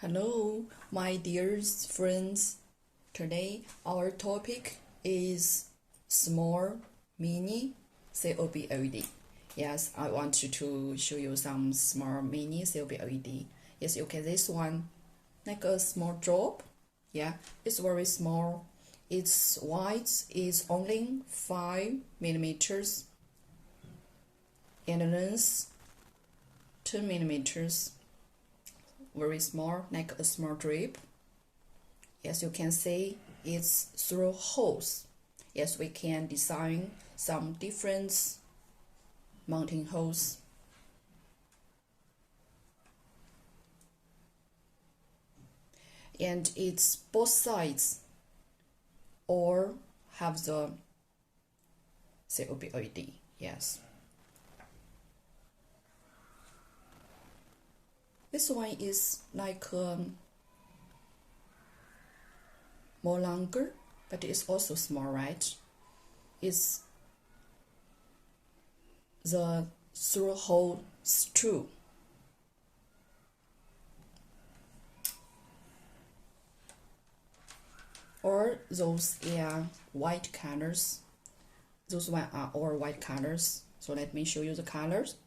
Hello, my dear friends. Today our topic is small mini COB LED. Yes, I want to show you some small mini COB LED. Yes, you get this one, like a small drop. Yeah, it's very small. Its width is only 5 millimeters and length 10 millimeters. Very small, like a small drip. Yes, you can see it's through holes. Yes, we can design some different mounting holes. And it's both sides or have the COB LED. Yes. This one is like more longer, but it's also small, right? It's the through hole screw. Or those are white colors. Those one are all white colors. So let me show you the colors.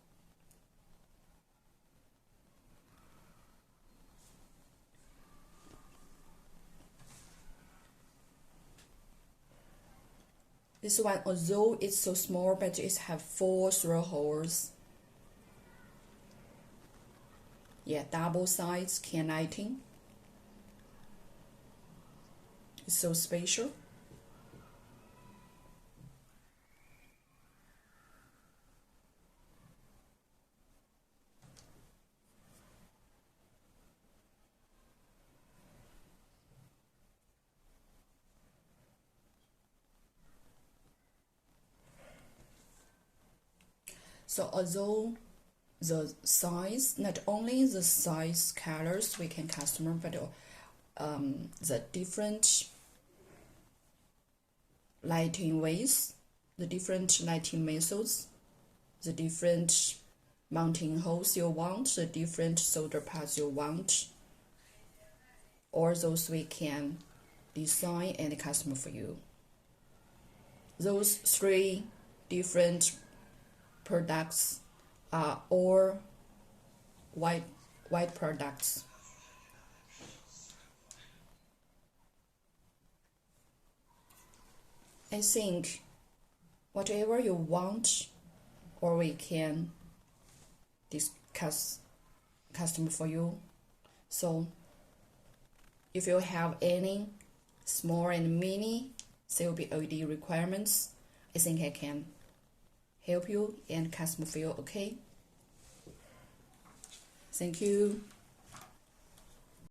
This one, although it's so small, but it has 4 through holes. Yeah, double sides can lighting. It's so special. So although the size, not only the size colors we can customize, but the different lighting ways, the different lighting methods, the different mounting holes you want, the different solder pads you want, all those we can design and customize for you. Those 3 different products are all white products. I think whatever you want, or we can discuss custom for you. So if you have any small and mini COB LED requirements, I think I can help you and custom for you. Okay, thank you.